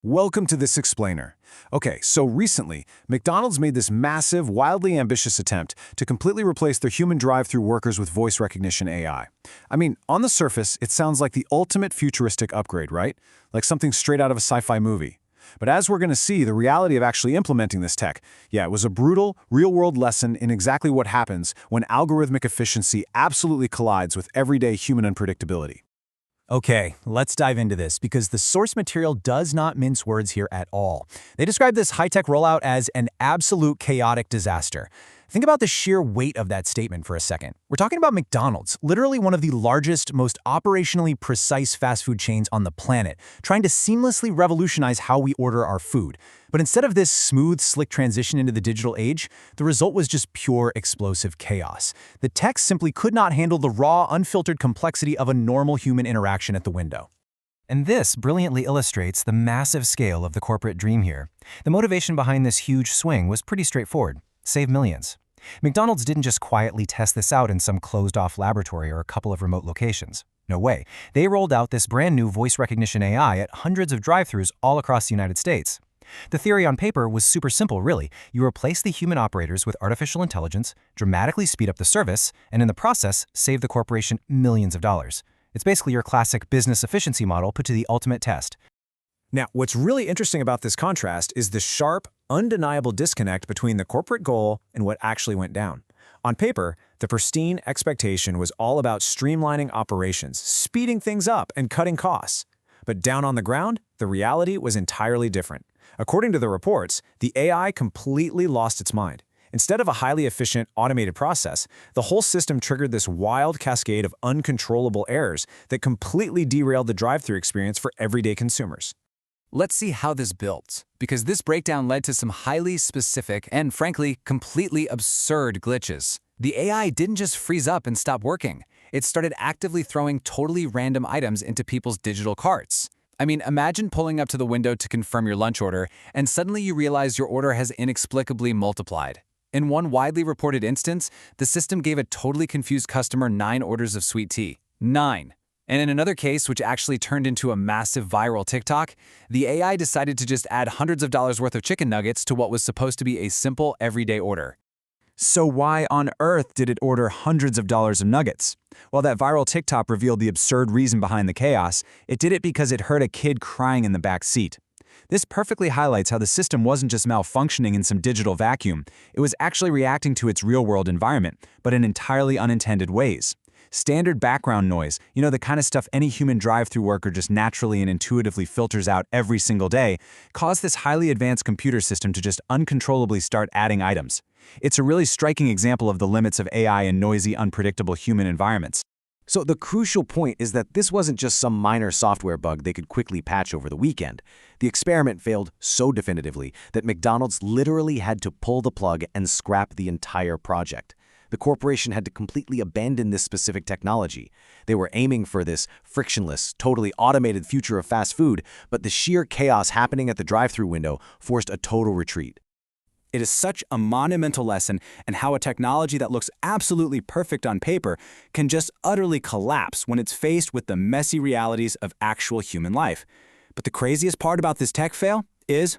Welcome to This Explainer. Okay, so recently, McDonald's made this massive, wildly ambitious attempt to completely replace their human drive-thru workers with voice recognition AI. I mean, on the surface, it sounds like the ultimate futuristic upgrade, right? Like something straight out of a sci-fi movie. But as we're going to see, the reality of actually implementing this tech, it was a brutal, real-world lesson in exactly what happens when algorithmic efficiency absolutely collides with everyday human unpredictability. Okay, let's dive into this because the source material does not mince words here at all. They describe this high-tech rollout as an absolute chaotic disaster. Think about the sheer weight of that statement for a second. We're talking about McDonald's, literally one of the largest, most operationally precise fast food chains on the planet, trying to seamlessly revolutionize how we order our food. But instead of this smooth, slick transition into the digital age, the result was just pure explosive chaos. The tech simply could not handle the raw, unfiltered complexity of a normal human interaction at the window. And this brilliantly illustrates the massive scale of the corporate dream here. The motivation behind this huge swing was pretty straightforward: save millions. McDonald's didn't just quietly test this out in some closed-off laboratory or a couple of remote locations. No way. They rolled out this brand new voice recognition AI at hundreds of drive-thrus all across the United States. The theory on paper was super simple, really. You replace the human operators with artificial intelligence, dramatically speed up the service, and in the process, save the corporation millions of dollars. It's basically your classic business efficiency model put to the ultimate test. Now, what's really interesting about this contrast is the sharp, undeniable disconnect between the corporate goal and what actually went down. On paper, the pristine expectation was all about streamlining operations, speeding things up, and cutting costs. But down on the ground, the reality was entirely different. According to the reports, the AI completely lost its mind. Instead of a highly efficient, automated process, the whole system triggered this wild cascade of uncontrollable errors that completely derailed the drive-thru experience for everyday consumers. Let's see how this builds, because this breakdown led to some highly specific and, frankly, completely absurd glitches. The AI didn't just freeze up and stop working. It started actively throwing totally random items into people's digital carts. I mean, imagine pulling up to the window to confirm your lunch order, and suddenly you realize your order has inexplicably multiplied. In one widely reported instance, the system gave a totally confused customer 9 orders of sweet tea. 9. And in another case, which actually turned into a massive viral TikTok, the AI decided to just add hundreds of dollars worth of chicken nuggets to what was supposed to be a simple, everyday order. So why on earth did it order hundreds of dollars of nuggets? While that viral TikTok revealed the absurd reason behind the chaos, it did it because it heard a kid crying in the back seat. This perfectly highlights how the system wasn't just malfunctioning in some digital vacuum, it was actually reacting to its real-world environment, but in entirely unintended ways. Standard background noise, the kind of stuff any human drive-thru worker just naturally and intuitively filters out every single day, caused this highly advanced computer system to just uncontrollably start adding items. It's a really striking example of the limits of AI in noisy, unpredictable human environments. So the crucial point is that this wasn't just some minor software bug they could quickly patch over the weekend. The experiment failed so definitively that McDonald's literally had to pull the plug and scrap the entire project. The corporation had to completely abandon this specific technology. They were aiming for this frictionless, totally automated future of fast food, but the sheer chaos happening at the drive-thru window forced a total retreat. It is such a monumental lesson in how a technology that looks absolutely perfect on paper can just utterly collapse when it's faced with the messy realities of actual human life. But the craziest part about this tech fail is,